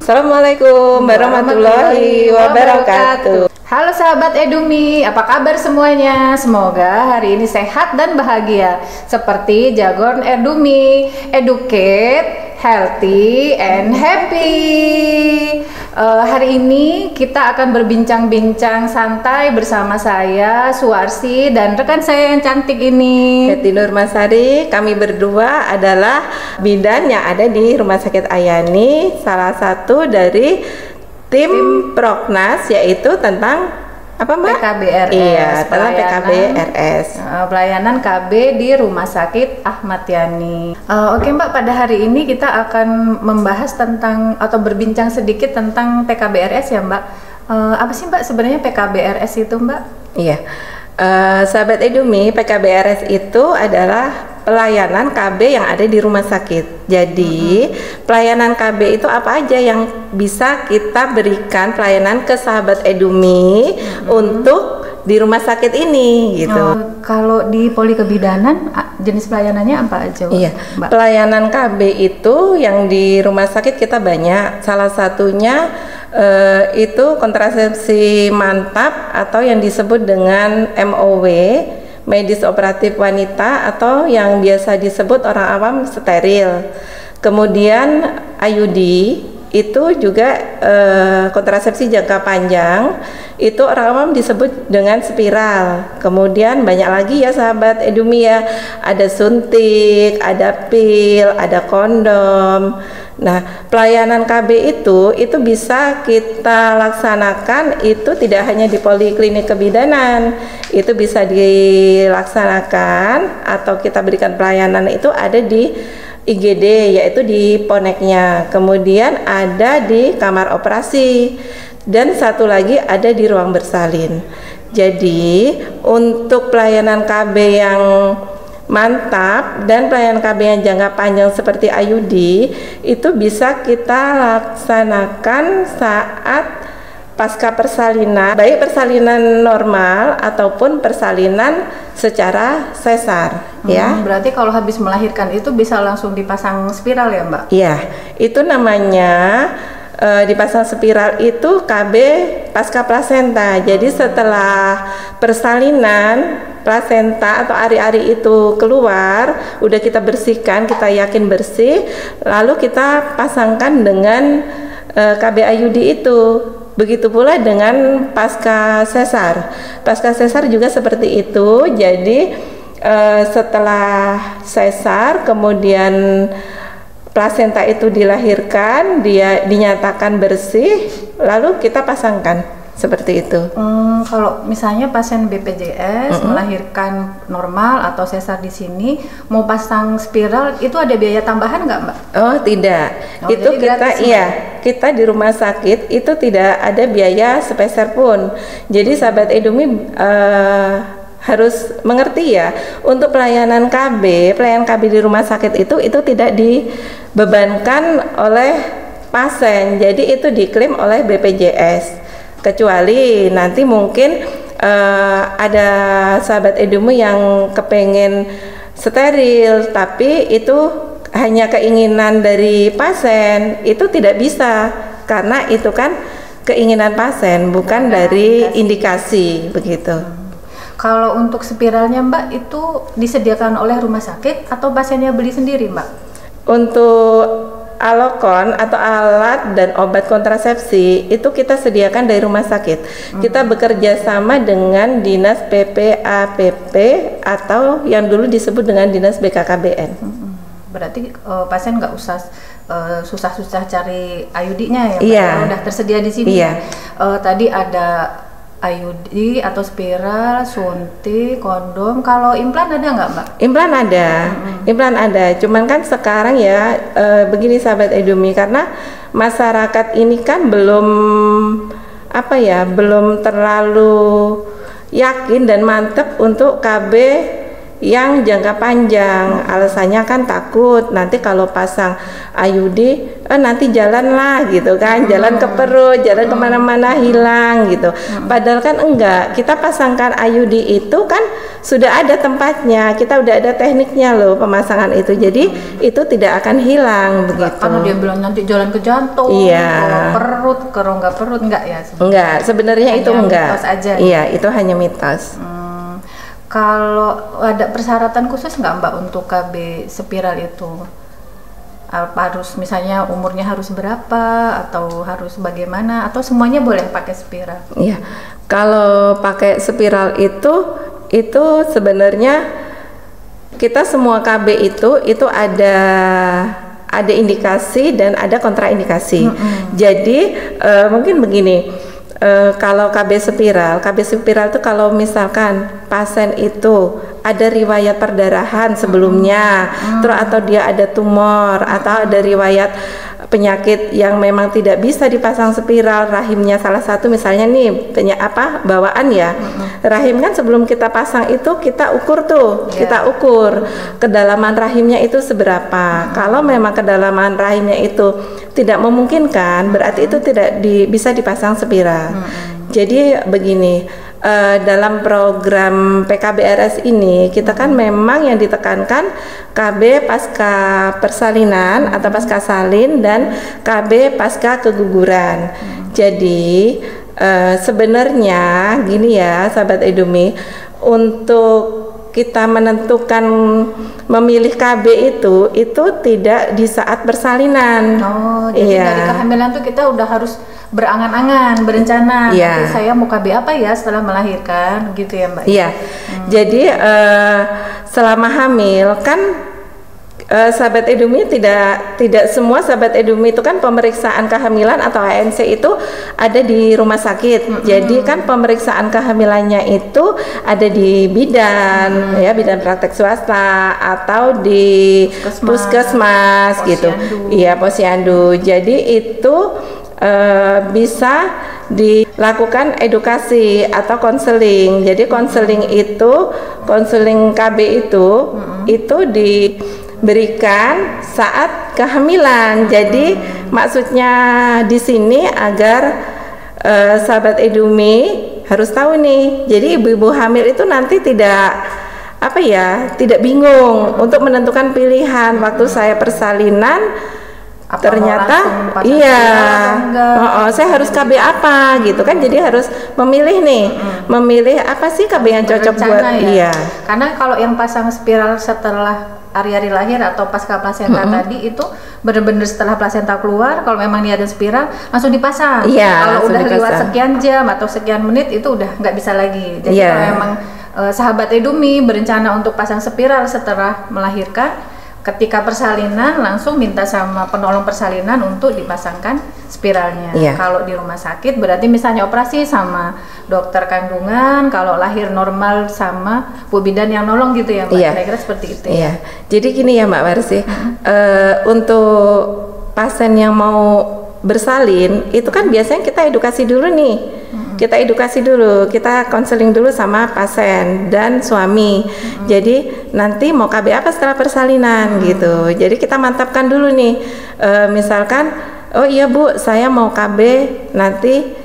Assalamualaikum warahmatullahi wabarakatuh. Halo sahabat Edumi, apa kabar semuanya? Semoga hari ini sehat dan bahagia. Seperti jargon Edumi, educate, healthy, and happy. Hari ini kita akan berbincang-bincang santai bersama saya, Suwarsi, dan rekan saya yang cantik ini, Hetty Nurmasari. Kami berdua adalah bidan yang ada di Rumah Sakit Ayani, salah satu dari tim Proknas, yaitu tentang apa Mbak? PKBRS. Iya, tentang PKBRS. Pelayanan KB di Rumah Sakit Ahmad Yani. Oke Mbak, pada hari ini kita akan membahas tentang atau berbincang sedikit tentang PKBRS ya Mbak. Apa sih Mbak sebenarnya PKBRS itu Mbak? Iya, sahabat Edumi, PKBRS itu adalah pelayanan KB yang ada di rumah sakit. Jadi pelayanan KB itu apa aja yang bisa kita berikan pelayanan ke sahabat Edumi untuk di rumah sakit ini gitu. Kalau di poli kebidanan jenis pelayanannya apa aja Iya, Mbak? Pelayanan KB itu yang di rumah sakit kita banyak. Salah satunya itu kontrasepsi mantap atau yang disebut dengan MOW, medis operatif wanita, atau yang biasa disebut orang awam steril. Kemudian IUD itu juga kontrasepsi jangka panjang, itu orang awam disebut dengan spiral. Kemudian banyak lagi ya sahabat Edumi ya, ada suntik, ada pil, ada kondom. Nah, pelayanan KB itu bisa kita laksanakan itu tidak hanya di poliklinik kebidanan, itu bisa dilaksanakan atau kita berikan pelayanan itu ada di IGD, yaitu di Poneknya, kemudian ada di kamar operasi, dan satu lagi ada di ruang bersalin. Jadi untuk pelayanan KB yang mantap dan pelayanan KB yang jangka panjang seperti IUD itu bisa kita laksanakan saat pasca persalinan, baik persalinan normal ataupun persalinan secara sesar. Ya. Berarti kalau habis melahirkan itu bisa langsung dipasang spiral ya Mbak? Iya, itu namanya dipasang spiral itu KB pasca plasenta. Jadi setelah persalinan plasenta atau ari-ari itu keluar, udah kita bersihkan, kita yakin bersih, lalu kita pasangkan dengan KB IUD itu. Begitu pula dengan pasca sesar. Pasca sesar juga seperti itu. Jadi setelah sesar kemudian plasenta itu dilahirkan, dia dinyatakan bersih, lalu kita pasangkan seperti itu. Kalau misalnya pasien BPJS melahirkan normal atau sesar di sini, mau pasang spiral itu ada biaya tambahan nggak Mbak? Oh tidak, itu kita kita di rumah sakit itu tidak ada biaya sepeser pun. Jadi sahabat Edumi harus mengerti ya, untuk pelayanan KB di rumah sakit itu tidak dibebankan oleh pasien, jadi itu diklaim oleh BPJS. Kecuali nanti mungkin ada sahabat Edumi yang kepengen steril, tapi itu hanya keinginan dari pasien, itu tidak bisa karena itu kan keinginan pasien, bukan dari indikasi begitu. Kalau untuk spiralnya Mbak itu disediakan oleh rumah sakit atau pasiennya beli sendiri Mbak? Untuk alokon atau alat dan obat kontrasepsi itu kita sediakan dari rumah sakit. Kita bekerja sama dengan Dinas PPAPP atau yang dulu disebut dengan Dinas BKKBN. Berarti pasien nggak usah susah-susah cari IUD-nya ya, Iya. Udah tersedia di sini. Iya. Tadi ada IUD atau spiral, suntik, kondom. Kalau implan ada nggak Mbak? Implan ada, implan ada. Cuman kan sekarang ya begini sahabat Edumi, karena masyarakat ini kan belum belum terlalu yakin dan mantep untuk KB yang jangka panjang. Alasannya kan takut nanti kalau pasang IUD nanti jalan lah gitu kan, jalan ke perut, jalan kemana-mana hilang gitu. Padahal kan enggak, kita pasangkan IUD itu kan sudah ada tempatnya, kita udah ada tekniknya loh pemasangan itu, jadi itu tidak akan hilang begitu. Karena dia bilang nanti jalan ke jantung, Iya. ke perut, ke rongga perut, enggak ya? Enggak, sebenarnya itu enggak. Mitos aja. Iya, itu hanya mitos. Kalau ada persyaratan khusus nggak Mbak untuk KB spiral itu? Apa harus misalnya umurnya harus berapa atau harus bagaimana atau semuanya boleh pakai spiral? Iya, kalau pakai spiral itu sebenarnya kita semua KB itu ada indikasi dan ada kontraindikasi. Jadi mungkin begini, kalau KB spiral itu kalau misalkan pasien itu ada riwayat perdarahan sebelumnya, terus atau dia ada tumor atau ada riwayat penyakit yang memang tidak bisa dipasang spiral rahimnya, salah satu misalnya nih bawaan ya, rahim kan sebelum kita pasang itu kita ukur tuh, kita ukur kedalaman rahimnya itu seberapa. Kalau memang kedalaman rahimnya itu tidak memungkinkan, berarti itu tidak bisa dipasang spiral. Jadi begini, dalam program PKBRS ini kita kan memang yang ditekankan KB pasca persalinan atau pasca salin dan KB pasca keguguran. Jadi sebenarnya gini ya sahabat Edumi, untuk kita menentukan memilih KB itu tidak di saat persalinan. Oh, jadi dari kehamilan tuh kita udah harus berangan-angan, berencana. Nanti saya mau KB apa ya setelah melahirkan, gitu ya Mbak? Iya. Jadi selama hamil kan sahabat Edumi tidak semua sahabat Edumi itu kan pemeriksaan kehamilan atau ANC itu ada di rumah sakit. Jadi kan pemeriksaan kehamilannya itu ada di bidan, ya bidan praktek swasta atau di puskesmas gitu. Iya, posyandu. Jadi itu bisa dilakukan edukasi atau konseling. Jadi konseling KB itu diberikan saat kehamilan. Jadi maksudnya di sini agar sahabat Edumi harus tahu nih. Jadi ibu-ibu hamil itu nanti tidak bingung untuk menentukan pilihan waktu saya persalinan. Ternyata saya harus KB apa gitu kan, jadi harus memilih nih, memilih apa sih KB yang cocok buat ya? Karena kalau yang pasang spiral setelah hari-hari lahir atau pasca plasenta tadi itu benar-benar setelah plasenta keluar, kalau memang dia ada spiral langsung dipasang. Kalau udah lewat sekian jam atau sekian menit itu udah nggak bisa lagi. Jadi kalau memang sahabat Edumi berencana untuk pasang spiral setelah melahirkan, ketika persalinan langsung minta sama penolong persalinan untuk dipasangkan spiralnya. Kalau di rumah sakit berarti misalnya operasi sama dokter kandungan, kalau lahir normal sama bu bidan yang nolong gitu ya Mbak. Kira-kira seperti itu. Jadi gini ya Mbak Warsi, untuk pasien yang mau bersalin itu kan biasanya kita edukasi dulu nih. Kita konseling dulu sama pasien dan suami. Jadi nanti mau KB apa setelah persalinan gitu. Jadi kita mantapkan dulu nih. Misalkan, oh iya Bu, saya mau KB nanti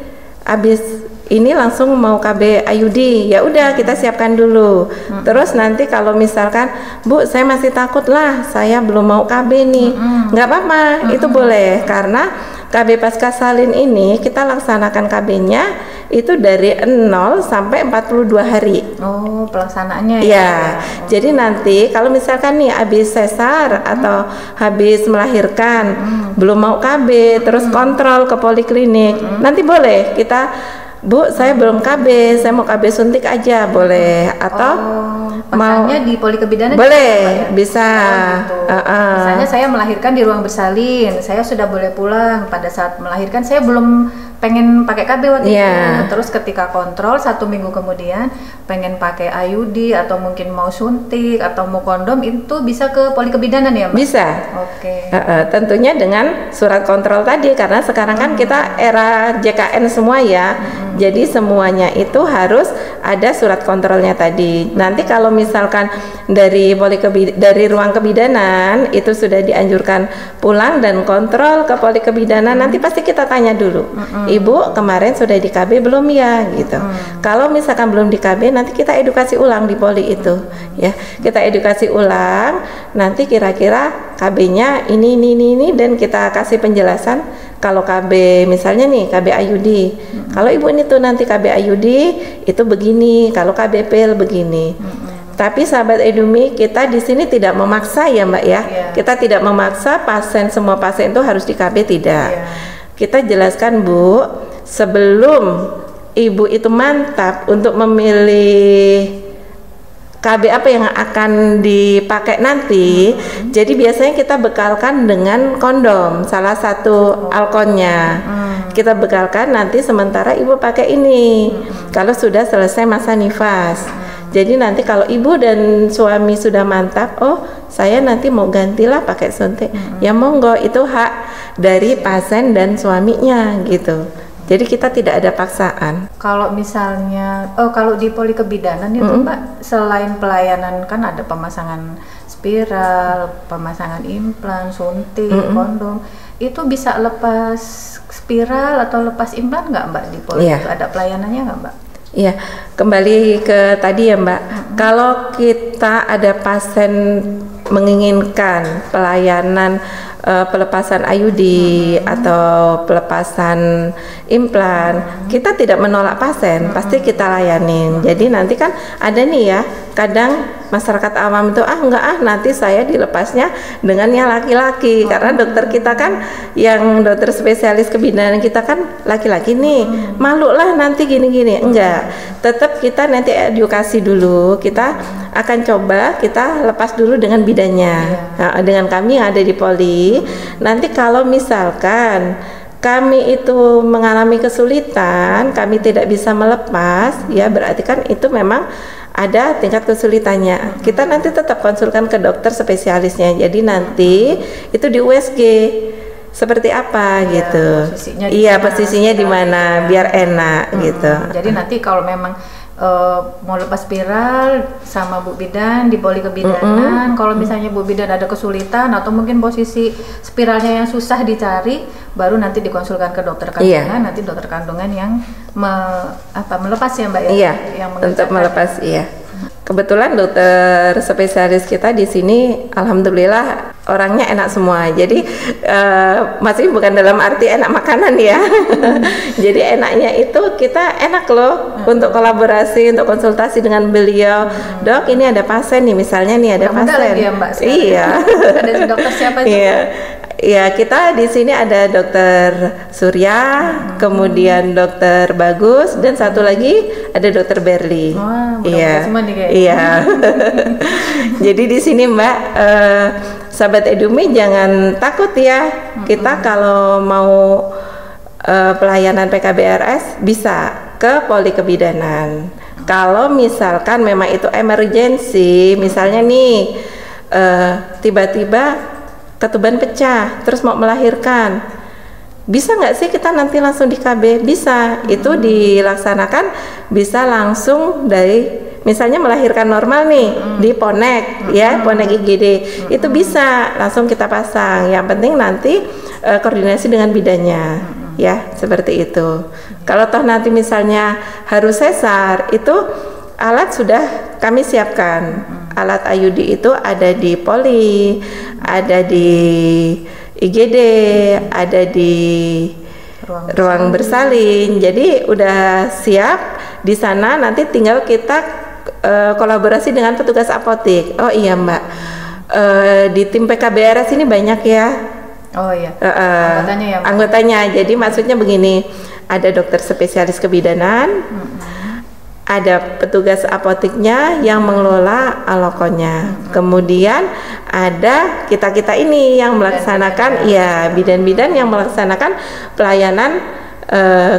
habis ini langsung mau KB IUD. Ya udah kita siapkan dulu. Terus nanti kalau misalkan, Bu, saya masih takut lah, saya belum mau KB nih. Nggak apa-apa, itu boleh karena KB pasca salin ini kita laksanakan KB-nya itu dari 0 sampai 42 hari. Oh, pelaksanaannya ya. Jadi nanti kalau misalkan nih habis sesar atau habis melahirkan belum mau KB, terus kontrol ke poliklinik, nanti boleh kita, Bu, saya belum KB, saya mau KB suntik aja, boleh. Atau pasangnya di Polikebidanan boleh, bisa. Misalnya saya melahirkan di ruang bersalin, saya sudah boleh pulang. Pada saat melahirkan saya belum pengen pakai KB waktu itu. Terus ketika kontrol 1 minggu kemudian pengen pakai IUD atau mungkin mau suntik atau mau kondom, itu bisa ke Polikebidanan ya Mbak? Bisa. Tentunya dengan surat kontrol tadi, karena sekarang kan kita era JKN semua ya. Jadi semuanya itu harus ada surat kontrolnya tadi. Nanti kalau misalkan dari ruang kebidanan itu sudah dianjurkan pulang dan kontrol ke Polikebidanan, nanti pasti kita tanya dulu. Ibu kemarin sudah di KB belum ya gitu. Kalau misalkan belum di KB, nanti kita edukasi ulang di poli itu ya. Kita edukasi ulang, nanti kira-kira KB-nya ini dan kita kasih penjelasan. Kalau KB misalnya nih KB Ayudi, kalau Ibu ini tuh nanti KB Ayudi itu begini, kalau KB PIL begini. Tapi sahabat Edumi, kita di sini tidak memaksa ya Mbak ya. Kita tidak memaksa semua pasien itu harus di KB, tidak. Kita jelaskan Bu, sebelum Ibu itu mantap untuk memilih KB apa yang akan dipakai nanti, jadi biasanya kita bekalkan dengan kondom, salah satu alkonnya. Kita bekalkan nanti sementara Ibu pakai ini, kalau sudah selesai masa nifas. Jadi nanti kalau Ibu dan suami sudah mantap, oh saya nanti mau gantilah pakai suntik, ya monggo, itu hak dari pasien dan suaminya gitu. Jadi kita tidak ada paksaan. Kalau misalnya, kalau di poli kebidanan itu Mbak, selain pelayanan kan ada pemasangan spiral, pemasangan implan, suntik, kondom, itu bisa lepas spiral atau lepas implan nggak Mbak di poli itu? Ada pelayanannya nggak Mbak? Iya, kembali ke tadi ya Mbak. Kalau kita ada pasien menginginkan pelayanan pelepasan IUD atau pelepasan implan, kita tidak menolak pasien, pasti kita layanin. Jadi nanti kan ada nih ya, kadang masyarakat awam itu nanti saya dilepasnya dengan yang laki-laki, karena dokter kita kan yang dokter spesialis kebidanan kita kan laki-laki nih, malu lah nanti gini-gini. Enggak, tetap kita nanti edukasi dulu, kita akan coba kita lepas dulu dengan bidannya. Nah, dengan kami yang ada di poli, nanti kalau misalkan kami itu mengalami kesulitan, kami tidak bisa melepas, ya berarti kan itu memang ada tingkat kesulitannya. Kita nanti tetap konsulkan ke dokter spesialisnya. Jadi nanti itu di USG seperti apa gitu. Iya, posisinya di mana biar enak gitu. Jadi nanti kalau memang mau lepas spiral sama Bu Bidan di poli kebidanan, kalau misalnya Bu Bidan ada kesulitan atau mungkin posisi spiralnya yang susah dicari, baru nanti dikonsulkan ke dokter kandungan. Nanti dokter kandungan yang melepas ya Mbak ya. Iya, yang untuk melepas iya. Kebetulan dokter spesialis kita di sini, alhamdulillah orangnya enak semua. Jadi masih bukan dalam arti enak makanan ya. Jadi enaknya itu kita enak loh untuk kolaborasi, untuk konsultasi dengan beliau. Dok, ini ada pasien nih, misalnya nih ada pasien. Ya, Mbak, iya. Ada dokter siapa itu? Iya. Ya, kita di sini ada dokter Surya, kemudian dokter Bagus, dan satu lagi ada dokter Berli. Iya, iya. Jadi di sini Mbak, sahabat Edumi jangan takut ya. Kita kalau mau pelayanan PKBRS bisa ke poli kebidanan. Kalau misalkan memang itu emergency, misalnya nih tiba-tiba ketuban pecah, terus mau melahirkan, bisa nggak sih kita nanti langsung di KB? Bisa, itu dilaksanakan bisa langsung dari misalnya melahirkan normal nih di Ponek ya, Ponek IGD, itu bisa langsung kita pasang. Yang penting nanti koordinasi dengan bidannya ya, seperti itu. Kalau toh nanti misalnya harus sesar, itu alat sudah kami siapkan. Alat IUD itu ada di poli, ada di IGD, ada di ruang bersalin. Jadi udah siap di sana, nanti tinggal kita kolaborasi dengan petugas apotek. Oh iya Mbak, di tim PKBRS ini banyak ya. Oh iya. Anggotanya ya Mbak. Anggotanya. Jadi maksudnya begini, ada dokter spesialis kebidanan, ada petugas apoteknya yang mengelola alokonnya, kemudian ada kita ini yang melaksanakan, ya bidan-bidan yang melaksanakan pelayanan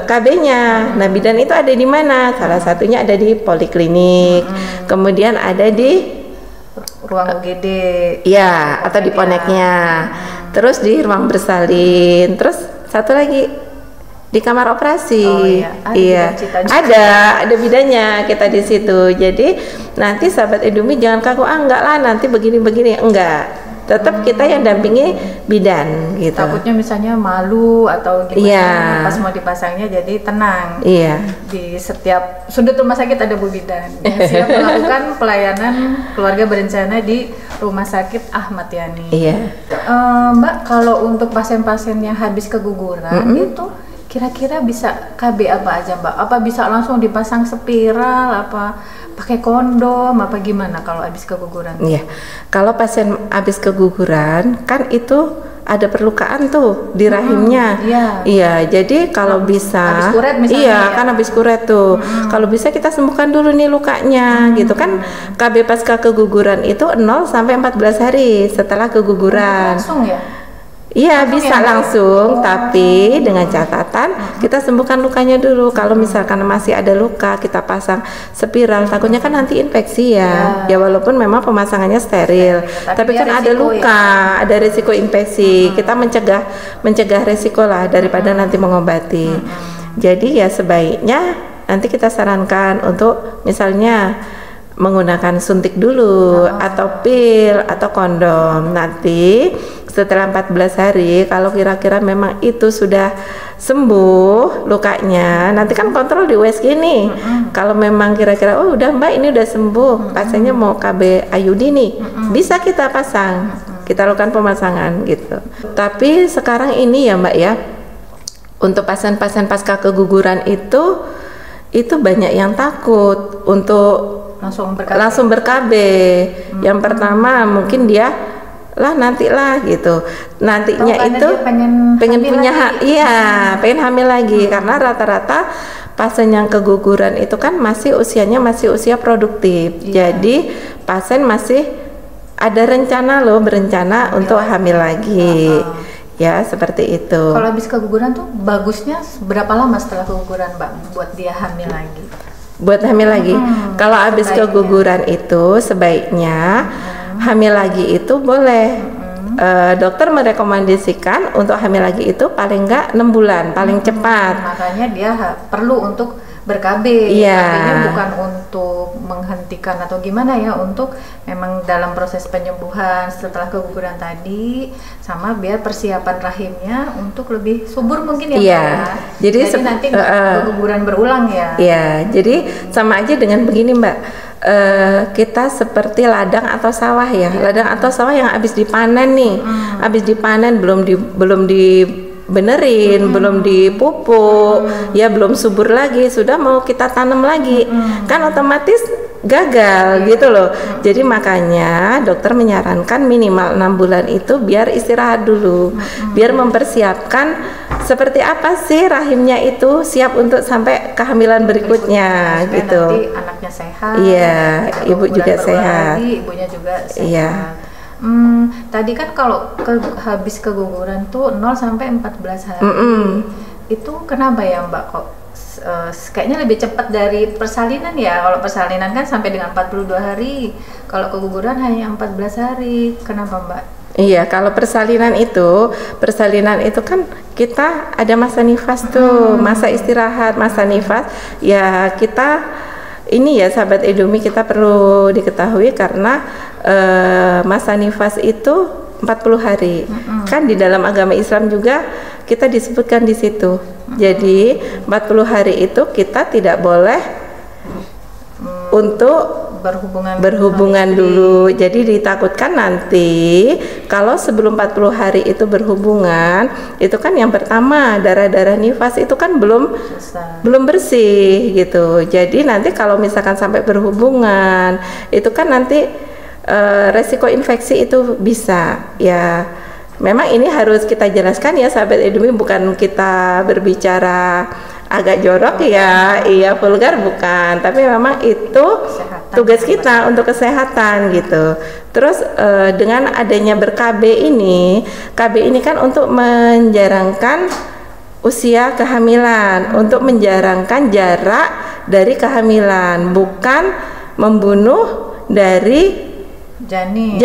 KB-nya. Nah, bidan itu ada di mana? Salah satunya ada di poliklinik, kemudian ada di ruang UGD, ya, atau di Poneknya, terus di ruang bersalin, terus satu lagi di kamar operasi. Oh, iya. Ada bidannya kita di situ. Jadi nanti sahabat Edumi jangan kaku, enggak lah nanti begini-begini, enggak. tetap kita yang dampingi bidan gitu. Takutnya misalnya malu atau gimana Iya. pas mau dipasangnya, jadi tenang. Iya. Di setiap sudut rumah sakit ada Bu Bidan yang siap melakukan pelayanan keluarga berencana di Rumah Sakit Ahmad Yani. Iya. Mbak, kalau untuk pasien-pasien yang habis keguguran itu kira-kira bisa KB apa aja Mbak? Apa bisa langsung dipasang spiral, apa pakai kondom, apa gimana kalau habis keguguran? Iya. Kalau pasien habis keguguran kan itu ada perlukaan tuh di rahimnya. Iya. Iya, jadi kalau bisa habis kuret misalnya iya, ya? kan habis kuret tuh. Kalau bisa kita sembuhkan dulu nih lukanya gitu kan. KB pasca keguguran itu 0 sampai 14 hari setelah keguguran. Langsung ya? Iya, Langsung bisa ya, Mbak? langsung, tapi dengan catatan kita sembuhkan lukanya dulu. Kalau misalkan masih ada luka, kita pasang spiral. Takutnya kan nanti infeksi ya. Ya walaupun memang pemasangannya steril, tapi dia kan ada resiko luka, ada risiko infeksi. Kita mencegah resiko lah daripada nanti mengobati. Jadi ya sebaiknya nanti kita sarankan untuk misalnya menggunakan suntik dulu atau pil atau kondom. Nanti setelah 14 hari kalau kira-kira memang itu sudah sembuh lukanya, nanti kan kontrol di USG nih. Kalau memang kira-kira oh udah Mbak ini udah sembuh, pasiennya mau KB IUD nih, bisa kita pasang, kita lakukan pemasangan gitu. Tapi sekarang ini ya Mbak ya, untuk pasien-pasien pasca keguguran itu banyak yang takut untuk langsung ber-KB. Yang pertama mungkin dia nantilah gitu. Nantinya itu pengen punya pengen hamil lagi karena rata-rata pasien yang keguguran itu kan masih usianya masih usia produktif. Jadi pasien masih ada berencana untuk hamil lagi. Ya, seperti itu. Kalau habis keguguran tuh bagusnya berapa lama setelah keguguran Mbak buat dia hamil lagi? Buat hamil lagi. Kalau habis keguguran itu sebaiknya hamil lagi itu boleh. Dokter merekomendasikan untuk hamil lagi itu paling enggak 6 bulan, paling cepat. Makanya dia perlu untuk ber-KB. Iya. KB-nya bukan untuk menghentikan atau gimana ya, untuk memang dalam proses penyembuhan setelah keguguran tadi, sama biar persiapan rahimnya untuk lebih subur mungkin ya Iya. Mbak. Jadi nanti keguguran berulang ya. Iya, jadi sama aja dengan begini Mbak. Kita seperti ladang atau sawah ya. Ladang atau sawah yang habis dipanen nih. Habis dipanen belum dibenerin, belum dipupuk, ya belum subur lagi, sudah mau kita tanam lagi. Kan otomatis gagal gitu loh. Jadi makanya dokter menyarankan minimal 6 bulan itu biar istirahat dulu. Biar mempersiapkan seperti apa sih rahimnya itu siap untuk sampai kehamilan berikutnya gitu. Nanti anaknya sehat. Iya, ibu juga sehat. Lagi, ibunya juga sehat. Iya. Tadi kan kalau habis keguguran tuh 0 sampai 14 hari. Itu kenapa ya Mbak kok kayaknya lebih cepat dari persalinan ya? Kalau persalinan kan sampai dengan 42 hari. Kalau keguguran hanya 14 hari. Kenapa Mbak? Iya, kalau persalinan itu kan kita ada masa nifas tuh, masa istirahat, masa nifas. Ya kita ini ya sahabat Edumi, kita perlu diketahui karena masa nifas itu 40 hari. Kan di dalam agama Islam juga kita disebutkan di situ. Jadi 40 hari itu kita tidak boleh untuk berhubungan dulu. Jadi ditakutkan nanti kalau sebelum 40 hari itu berhubungan, itu kan yang pertama darah-darah nifas itu kan belum bersih gitu. Jadi nanti kalau misalkan sampai berhubungan, itu kan nanti resiko infeksi itu bisa ya. Memang ini harus kita jelaskan ya sahabat Edumi, bukan kita berbicara agak jorok ya, iya vulgar bukan, tapi memang itu tugas kita untuk kesehatan gitu. Terus dengan adanya ber-KB ini kan untuk menjarangkan usia kehamilan, untuk menjarangkan jarak dari kehamilan, bukan membunuh dari janin.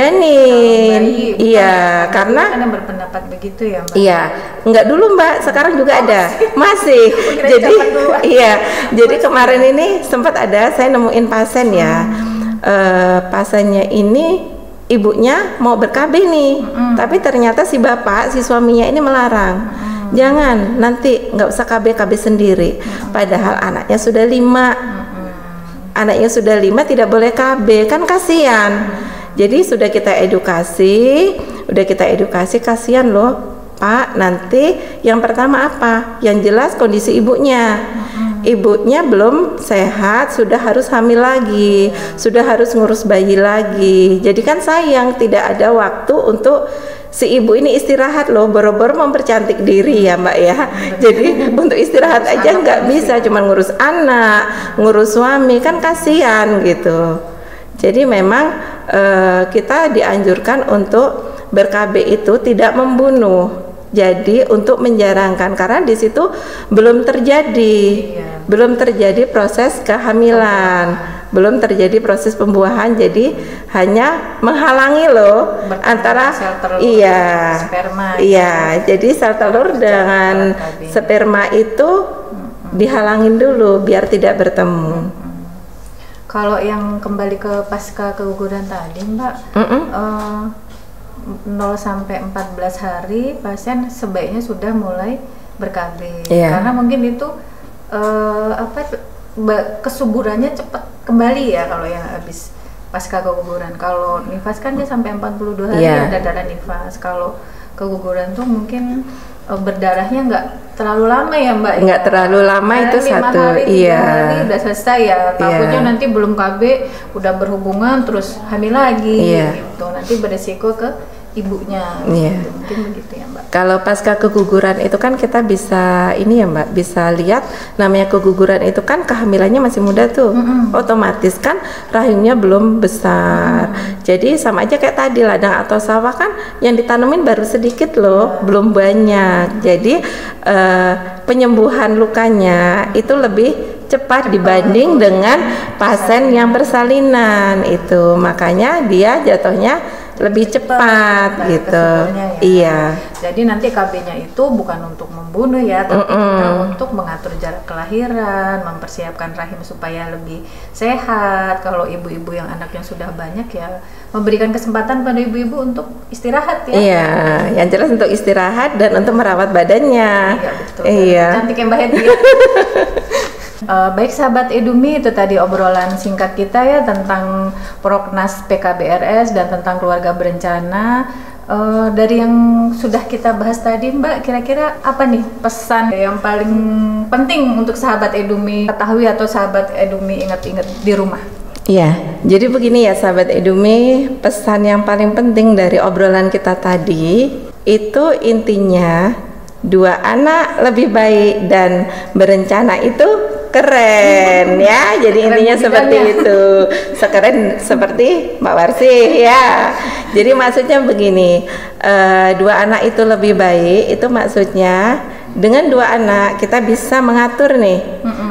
Iya, karena kan yang berpendapat begitu ya Mbak. Iya, enggak dulu Mbak, sekarang juga ada. Masih. Jadi iya. Jadi kemarin ini sempat ada saya nemuin pasien ya. Pasiennya ini ibunya mau ber-KB nih, tapi ternyata si bapak, si suaminya ini melarang. Jangan, nanti nggak usah KB sendiri. Padahal anaknya sudah 5. Anaknya sudah 5 tidak boleh KB, kan kasihan. Jadi sudah kita edukasi, kasihan loh Pak. Nanti yang pertama apa? Yang jelas kondisi ibunya. Ibunya belum sehat, sudah harus hamil lagi, sudah harus ngurus bayi lagi. Jadi kan sayang, tidak ada waktu untuk si ibu ini istirahat loh, boro-boro mempercantik diri ya Mbak ya. Jadi untuk istirahat aja nggak bisa, cuma ngurus anak, ngurus suami, kan kasihan gitu. Jadi memang kita dianjurkan untuk ber-KB itu tidak membunuh. Jadi untuk menjarangkan, karena di situ belum terjadi proses kehamilan, belum terjadi proses pembuahan, jadi hanya menghalangi loh antara sel telur, sperma. Jadi sel telur dengan sperma itu dihalangin dulu biar tidak bertemu. Kalau yang kembali ke pasca keguguran tadi Mbak, 0 sampai 14 hari pasien sebaiknya sudah mulai ber-KB. Karena mungkin itu kesuburannya cepat kembali ya kalau yang habis pasca keguguran. Kalau nifas kan dia sampai 42 hari ada darah nifas. Kalau keguguran tuh mungkin berdarahnya nggak terlalu lama ya Mbak. Nggak terlalu lama, itu 5 satu. hari, 3 hari udah selesai ya. Takutnya nanti belum KB udah berhubungan terus hamil lagi gitu. Nanti beresiko ke ibunya. Mungkin begitu ya Mbak. Kalau pasca keguguran itu kan kita bisa ini ya Mbak, bisa lihat namanya keguguran itu kan kehamilannya masih muda tuh. Otomatis kan rahimnya belum besar. Jadi sama aja kayak tadi ladang atau sawah kan yang ditanemin baru sedikit loh, belum banyak. Jadi penyembuhan lukanya itu lebih cepat dibanding dengan pasien yang bersalinan itu. Makanya dia jatuhnya lebih cepat gitu. Iya. Jadi nanti KB-nya itu bukan untuk membunuh ya, tapi untuk mengatur jarak kelahiran, mempersiapkan rahim supaya lebih sehat. Kalau ibu-ibu yang anaknya sudah banyak ya, memberikan kesempatan pada ibu-ibu untuk istirahat ya. Iya, yang jelas untuk istirahat dan untuk merawat badannya. Iya betul. Iya. Cantik ya Mbak Heti. Baik sahabat Edumi, itu tadi obrolan singkat kita ya tentang Proknas PKBRS dan tentang keluarga berencana. Dari yang sudah kita bahas tadi Mbak, kira-kira apa nih pesan yang paling penting untuk sahabat Edumi ketahui atau sahabat Edumi ingat-ingat di rumah? Iya, jadi begini ya sahabat Edumi, pesan yang paling penting dari obrolan kita tadi itu intinya 2 anak lebih baik dan berencana itu keren ya. Jadi intinya seperti itu, sekeren seperti Mbak Warsi ya. Jadi maksudnya begini, 2 anak itu lebih baik, itu maksudnya dengan 2 anak kita bisa mengatur nih,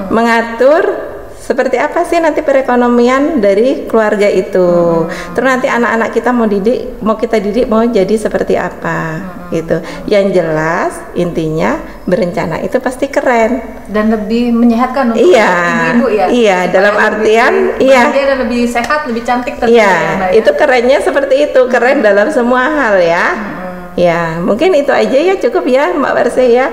mengatur seperti apa sih nanti perekonomian dari keluarga itu. Terus nanti anak-anak kita mau kita didik mau jadi seperti apa gitu. Yang jelas intinya berencana itu pasti keren dan lebih menyehatkan untuk ibu-ibu ya. Iya, dalam artian dia lebih sehat, lebih cantik tentunya. Iya, itu kerennya seperti itu, keren dalam semua hal ya. Ya, mungkin itu aja ya, cukup ya Mbak Warsi ya.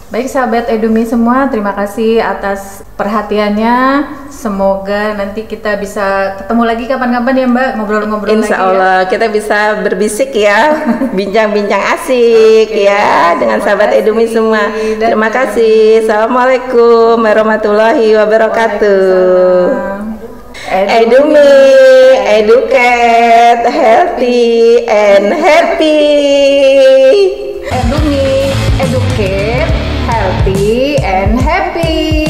Baik sahabat Edumi semua, terima kasih atas perhatiannya. Semoga nanti kita bisa ketemu lagi kapan-kapan ya Mbak, ngobrol-ngobrol lagi. Insya Allah ya. Kita bisa berbisik ya, bincang-bincang asik ya dengan sahabat Edumi semua. Terima kasih. Assalamualaikum warahmatullahi wabarakatuh. Edumi, educate, healthy and happy. Edumi, educate, healthy and happy.